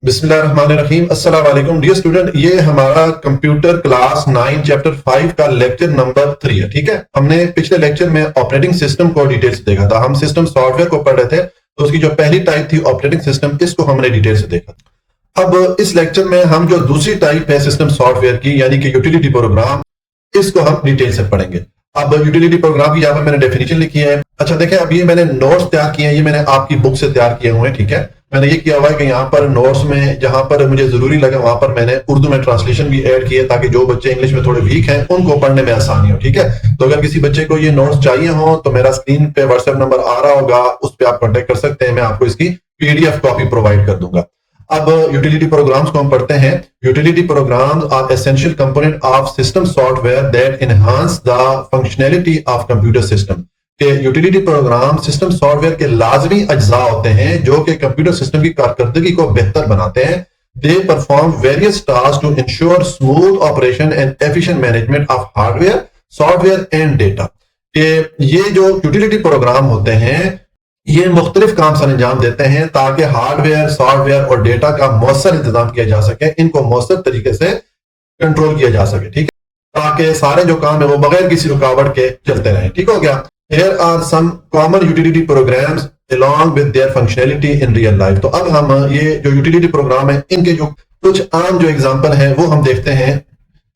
बिस्मिल्लाहिर्रहमानिर्रहीम। अस्सलाम वालेकुम डियर स्टूडेंट, ये हमारा कंप्यूटर क्लास 9 चैप्टर 5 का लेक्चर नंबर 3 है। ठीक है, हमने पिछले लेक्चर में ऑपरेटिंग सिस्टम को डिटेल से देखा था। हम सिस्टम सॉफ्टवेयर को पढ़ रहे थे, तो उसकी जो पहली टाइप थी ऑपरेटिंग सिस्टम, इसको हमने डिटेल से देखा। अब इस लेक्चर में हम जो दूसरी टाइप है सिस्टम सॉफ्टवेयर की, यानी कि यूटिलिटी प्रोग्राम, इसको हम डिटेल से पढ़ेंगे। अब यूटिलिटी प्रोग्राम की यहाँ पर मैंने डेफिनेशन लिखी है। अच्छा देखें, अब ये मैंने नोट्स तैयार किए हैं, ये मैंने आपकी बुक से तैयार किए हुए हैं। ठीक है, मैंने ये किया हुआ है कि यहाँ पर नोट्स में जहां पर मुझे जरूरी लगे वहां पर मैंने उर्दू में ट्रांसलेशन भी ऐड किए, ताकि जो बच्चे इंग्लिश में थोड़े वीक हैं उनको पढ़ने में आसानी हो। ठीक है, तो अगर किसी बच्चे को ये नोट्स चाहिए हो तो मेरा स्क्रीन पे व्हाट्सएप नंबर आ रहा होगा, उस पर आप कॉन्टेक्ट कर सकते हैं। मैं आपको इसकी पीडीएफ कॉपी प्रोवाइड कर दूंगा। अब यूटिलिटी प्रोग्राम्स को हम पढ़ते हैं। Utility programs are essential component of system software that enhance the functionality of computer system. के यूटिलिटी प्रोग्राम सिस्टम सॉफ्टवेयर के लाजमी अज्जा होते हैं जो कि कंप्यूटर सिस्टम की कारकर्दगी को बेहतर बनाते हैं। They perform various task to ensure smooth operation and efficient management of hardware, software and data. ये जो यूटिलिटी प्रोग्राम होते हैं ये मुख्तलिफ काम सर अंजाम देते हैं ताकि हार्डवेयर, सॉफ्टवेयर और डेटा का मौसर इंतजाम किया जा सके, इनको मौसर तरीके से कंट्रोल किया जा सके। ठीक है, ताकि सारे जो काम है वो बगैर किसी रुकावट के चलते रहें। ठीक हो गया। Here are some common utility programs along with their functionality in real life। तो अब हम ये जो यूटिलिटी प्रोग्राम है इनके जो कुछ आम जो एग्जांपल हैं वो हम देखते हैं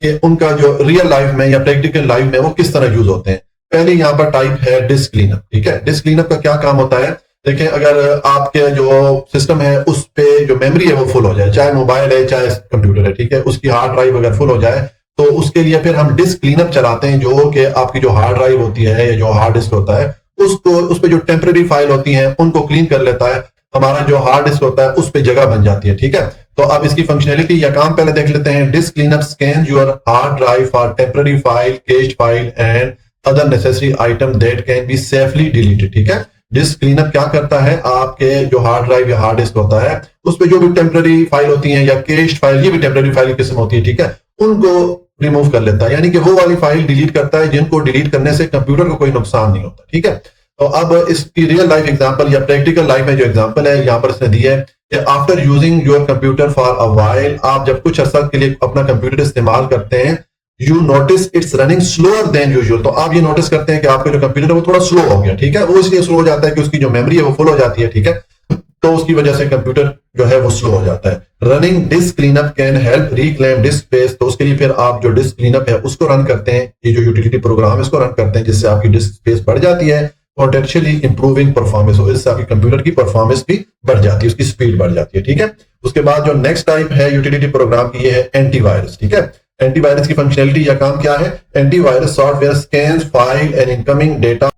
कि उनका जो रियल लाइफ में या प्रैक्टिकल लाइफ में वो किस तरह यूज होते हैं। पहले यहाँ पर टाइप है डिस्क क्लीनअप। ठीक है, डिस्क क्लीनअप का क्या काम होता है? देखें, अगर आपके जो सिस्टम है उस पे जो मेमोरी है वो फुल हो जाए, चाहे मोबाइल है चाहे कंप्यूटर है, ठीक है, उसकी हार्ड ड्राइव अगर फुल हो जाए तो उसके लिए फिर हम डिस्क क्लीनअप चलाते हैं, जो कि आपकी जो हार्ड ड्राइव होती है या जो हार्ड डिस्क होता है उसको, उस पे जो टेम्पररी फाइल होती है उनको क्लीन कर लेता है। हमारा जो हार्ड डिस्क होता है उस पे जगह बन जाती है। ठीक है, तो अब इसकी फंक्शनैलिटी या काम पहले देख लेते हैं। Disc cleanup scan your hard drive for temporary file, cached file and other necessary item that can be safely deleted. ठीक है, डिस्क क्लीनअप क्या करता है? आपके जो हार्ड ड्राइव या हार्ड डिस्क होता है उस पे जो भी टेम्पररी फाइल होती है या कैश्ड फाइल, ये भी टेम्पररी फाइल की किस्म होती है, ठीक है, उनको रिमूव कर लेता है, यानी कि वो वाली फाइल डिलीट करता है जिनको डिलीट करने से कंप्यूटर को कोई नुकसान नहीं होता। ठीक है, तो अब इसकी रियल लाइफ एग्जांपल या प्रैक्टिकल लाइफ में जो एग्जांपल है यहाँ पर इसने दी है कि after using your computer for a while, आप जब कुछ अर्सा के लिए अपना कंप्यूटर इस्तेमाल करते हैं, you notice it's running slower than usual. तो आप ये नोटिस करते हैं कि आपका जो कंप्यूटर है वो थोड़ा स्लो हो गया। ठीक है, वो इसलिए स्लो हो जाता है कि उसकी जो मेमोरी है वो फुल हो जाती है। ठीक है, तो उसकी वजह से कंप्यूटर जो है वो स्लो हो जाता है। Running disc cleanup can help reclaim disc space. तो उसके लिए फिर आप जो डिस्क क्लीनअप है उसको रन करते हैं, ये जो यूटिलिटी प्रोग्राम है इसको रन करते हैं, जिससे आपकी डिस्क स्पेस बढ़ जाती है, पोटेंशियली इंप्रूविंग परफॉर्मेंस हो, इससे आपकी कंप्यूटर की परफॉर्मेंस भी बढ़ जाती है, उसकी स्पीड बढ़ जाती है। ठीक है, उसके बाद जो नेक्स्ट टाइप है यूटिलिटी प्रोग्राम की, ये है एंटीवायरस। ठीक है, एंटीवायरस की फंक्शनैलिटी या काम क्या है? Antivirus software scans file and incoming data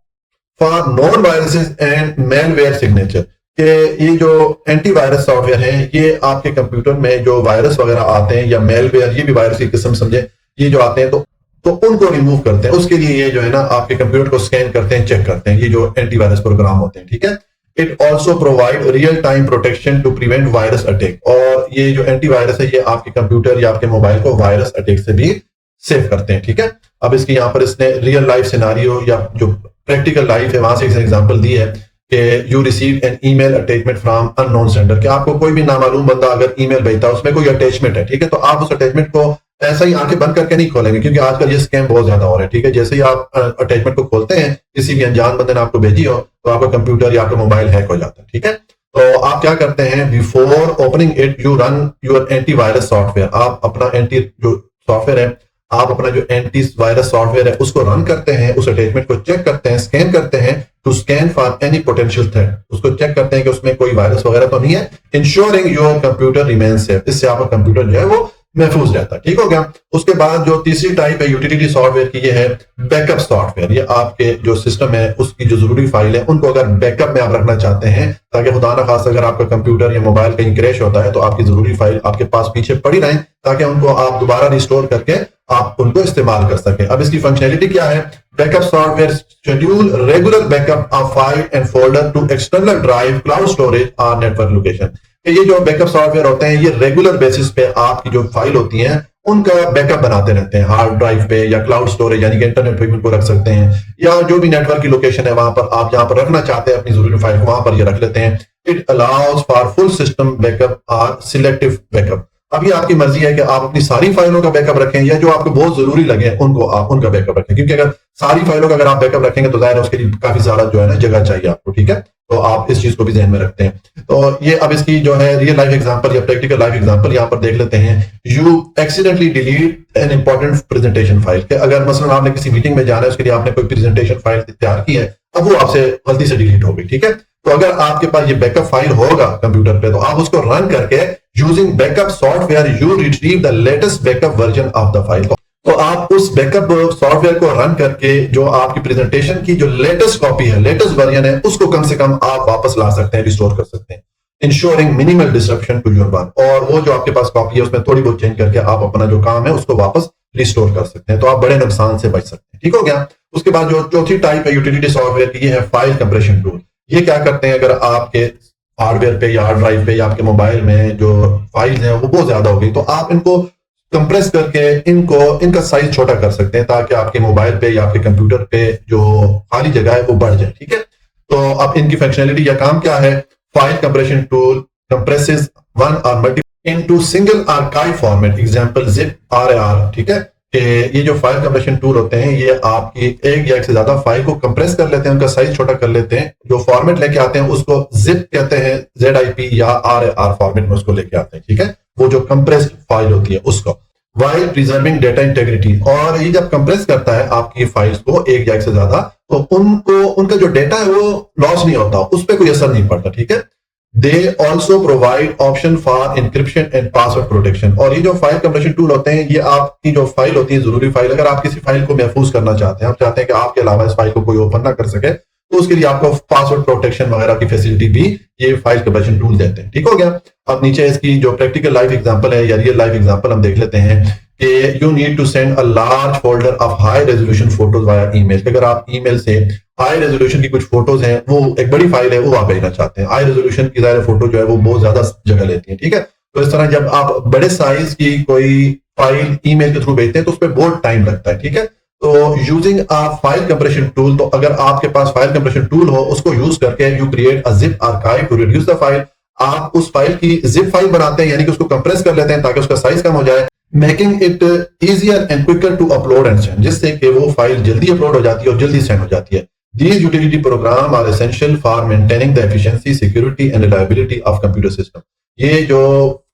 for non viruses and malware signature. कि ये जो एंटीवायरस सॉफ्टवेयर है ये आपके कंप्यूटर में जो वायरस वगैरह आते हैं या मेलवेयर, ये भी वायरस की किस्म समझे, ये जो आते हैं तो उनको रिमूव करते हैं। उसके लिए ये जो है ना आपके कंप्यूटर को स्कैन करते हैं, चेक करते हैं, ये जो एंटीवायरस प्रोग्राम होते हैं। ठीक है, it also provide real time protection to prevent virus attack. और ये जो एंटीवायरस है ये आपके कंप्यूटर या आपके मोबाइल को वायरस अटैक से भी सेव करते हैं। ठीक है, अब इसकी यहाँ पर इसने रियल लाइफ सिनारियो या जो प्रैक्टिकल लाइफ है वहां से एक एग्जाम्पल दी है कि you receive an email attachment from unknown sender. कि आपको कोई भी नामालूम बंदा अगर ईमेल भेजता है उसमें कोई अटैचमेंट है, ठीक है, तो आप उस अटैचमेंट को ऐसा ही आंखें बंद करके नहीं खोलेंगे, क्योंकि आजकल ये स्कैम बहुत ज्यादा हो रहा है। ठीक है, जैसे ही आप अटैचमेंट को खोलते हैं, किसी भी अनजान बंदे ने आपको भेजी हो, तो आपका कंप्यूटर या आपका मोबाइल हैक हो जाता है। ठीक है, तो आप क्या करते हैं? Before opening it you run your antivirus software. आप अपना एंटी जो सॉफ्टवेयर है, आप अपना जो एंटी वायरस सॉफ्टवेयर है उसको रन करते हैं, उस अटैचमेंट को चेक करते हैं, स्कैन करते हैं to scan for any potential threat. उसको चेक करते हैं कि उसमें कोई वायरस वगैरह तो नहीं है, ensuring your computer remains safe. इससे आपका कंप्यूटर जो है वो महफूज रहता है। ठीक हो गया। उसके बाद जो तीसरी टाइप है यूटिलिटी सॉफ्टवेयर की, ये है बैकअप सॉफ्टवेयर। ये आपके जो सिस्टम है उसकी जो जरूरी फाइल है उनको अगर बैकअप में आप रखना चाहते हैं, ताकि खुदा ना खास अगर आपका कंप्यूटर या मोबाइल कहीं क्रैश होता है तो आपकी जरूरी फाइल आपके पास पीछे पड़ी रहें, ताकि उनको आप दोबारा रिस्टोर करके आप उनको इस्तेमाल कर सकें। अब इसकी फंक्शनैलिटी क्या है? Backup software schedule regular backup of file and folder to external drive, cloud storage और नेटवर्क लोकेशन। ये जो बैकअप सॉफ्टवेयर होते हैं ये रेगुलर बेसिस पे आपकी जो फाइल होती हैं उनका बैकअप बनाते रहते हैं हार्ड ड्राइव पे या क्लाउड स्टोरेज यानी कि इंटरनेट पे भी उनको रख सकते हैं, या जो भी नेटवर्क की लोकेशन है वहां पर आप जहां पर रखना चाहते हैं अपनी जरूरी फाइल को वहां पर ये रख लेते हैं। It allows for full system backup और सिलेक्टिव बैकअप। अब ये आपकी मर्जी है कि आप अपनी सारी फाइलों का बैकअप रखें या जो आपको बहुत जरूरी लगे उनको आप उनका बैकअप रखें, क्योंकि अगर सारी फाइलों का अगर आप बैकअप रखेंगे तो जाहिर है उसके लिए काफी सारा जो है ना जगह चाहिए आपको, ठीक है। तो आप इस चीज को भी ध्यान में रखते हैं। तो ये अब इसकी जो है रियल लाइफ एग्जांपल या प्रैक्टिकल लाइफ एग्जांपल यहाँ पर देख लेते हैं। You accidentally delete an important presentation file, कि अगर मसलन आपने किसी मीटिंग में जाना है उसके लिए आपने कोई प्रेजेंटेशन फाइल तैयार की है, अब वो आपसे गलती से डिलीट हो गई, ठीक है। तो अगर आपके पास ये बैकअप फाइल होगा कंप्यूटर पे तो आप उसको रन करके using backup software you retrieve the latest backup version of the file. तो आप उस बैकअप सॉफ्टवेयर को रन करके जो आपकी प्रेजेंटेशन की जो लेटेस्ट कॉपी है, लेटेस्ट वर्जन है, उसको कम से कम आप वापस ला सकते हैं, रिस्टोर कर सकते हैं, ensuring minimal disruption to your work. और वो जो आपके पास कॉपी है उसमें थोड़ी बहुत चेंज करके आप अपना जो काम है उसको वापस रिस्टोर कर सकते हैं, तो आप बड़े नुकसान से बच सकते हैं, ठीक हो गया। उसके बाद जो चौथी टाइप है यूटिलिटी सॉफ्टवेयर की, ये है फाइल कंप्रेशन टूल। ये क्या करते हैं, अगर आपके हार्डवेयर पे या हार्ड ड्राइव पे या आपके मोबाइल में जो फाइल्स हैं वो बहुत ज्यादा हो गई, तो आप इनको कंप्रेस करके इनका साइज छोटा कर सकते हैं ताकि आपके मोबाइल पे या आपके कंप्यूटर पे जो खाली जगह है वो बढ़ जाए, ठीक है। तो अब इनकी फंक्शनैलिटी या काम क्या है, file compression tool compresses one और multiple into single archive format, example zip or, ठीक है। कि ये जो फाइल कंप्रेशन टूल होते हैं ये आपकी एक या एक से ज्यादा फाइल को कंप्रेस कर लेते हैं, उनका साइज छोटा कर लेते हैं, जो फॉर्मेट लेके आते हैं उसको जिप कहते हैं, ZIP या RAR फॉर्मेट में उसको लेके आते हैं, ठीक है, वो जो कंप्रेस्ड फाइल होती है उसको, वाइल प्रिजर्विंग डेटा इंटेग्रिटी। और ये जब कंप्रेस करता है आपकी फाइल्स को एक या एक से ज्यादा, तो उनका जो डेटा है वो लॉस नहीं होता, उस पर कोई असर नहीं पड़ता, ठीक है। They also provide option for encryption and password protection. और ये जो फाइल कंप्रेशन टूल होते हैं ये आपकी जो फाइल होती है जरूरी फाइल, अगर आप किसी फाइल को महफूज करना चाहते हैं, आप चाहते हैं कि आपके अलावा इस फाइल को कोई ओपन ना कर सके, तो उसके लिए आपको पासवर्ड प्रोटेक्शन वगैरह की फैसिलिटी भी ये फाइल कंप्रेशन टूल देते हैं, ठीक हो गया। अब नीचे इसकी जो प्रैक्टिकल लाइफ एग्जांपल है या रियल लाइफ एग्जांपल हम देख लेते हैं कि you need to send a large folder of high resolution photos via email. अगर आप ईमेल से हाई रेजोल्यूशन की कुछ फोटोज हैं, वो एक बड़ी फाइल है, वो आप भेजना चाहते हैं, हाई रेजोल्यूशन की ज़ाहिर फोटो जो है वो बहुत ज्यादा जगह लेती है, ठीक है। तो इस तरह जब आप बड़े साइज की कोई फाइल ईमेल के थ्रू भेजते हैं तो उस पर बहुत टाइम लगता है, ठीक है। तो using a file compression tool, तो अगर आपके पास फाइल कंप्रेशन टूल हो उसको यूज करके you create a zip archive to reduce the file. आप उस फाइल की जिप फाइल बनाते हैं यानी कि उसको कंप्रेस कर लेते हैं ताकि उसका साइज कम हो जाए, making it easier and quicker to upload and send, जिससे कि वो फाइल जल्दी अपलोड हो जाती है और जल्दी सेंड हो जाती है। These utility program are essential for maintaining the efficiency, security and reliability of computer system। ये जो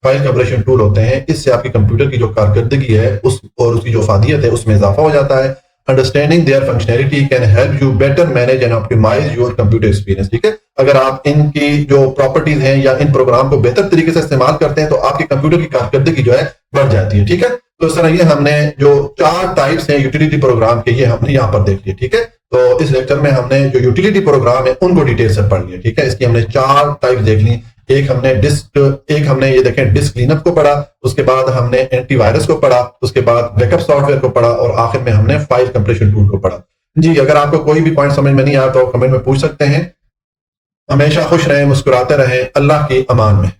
फाइल कंप्रेशन टूल होते हैं इससे आपकी कंप्यूटर की जो कारकर्दगी है उस और उसकी जो फादियत है उसमें इजाफा हो जाता है। Understanding their functionality can help you better manage and optimize your computer experience, ठीक है। अगर आप इनकी जो प्रॉपर्टीज हैं या इन प्रोग्राम को बेहतर तरीके से इस्तेमाल करते हैं तो आपके कंप्यूटर की कारकर्दगी जो है बढ़ जाती है, ठीक है। तो इस तरह ये हमने जो 4 टाइप्स हैं यूटिलिटी प्रोग्राम के ये हमने यहाँ पर देख लिए, ठीक है। तो इस लेक्चर में हमने जो यूटिलिटी प्रोग्राम है उनको डिटेल से पढ़ लिया, ठीक है। इसकी हमने 4 टाइप देख ली। एक हमने ये देखें डिस्क क्लीनअप को पढ़ा, उसके बाद हमने एंटीवायरस को पढ़ा, उसके बाद बैकअप सॉफ्टवेयर को पढ़ा और आखिर में हमने फाइल कंप्रेशन टूल को पढ़ा। जी, अगर आपको कोई भी पॉइंट समझ में नहीं आया तो कमेंट में पूछ सकते हैं। हमेशा खुश रहें, मुस्कुराते रहें। अल्लाह की अमान में।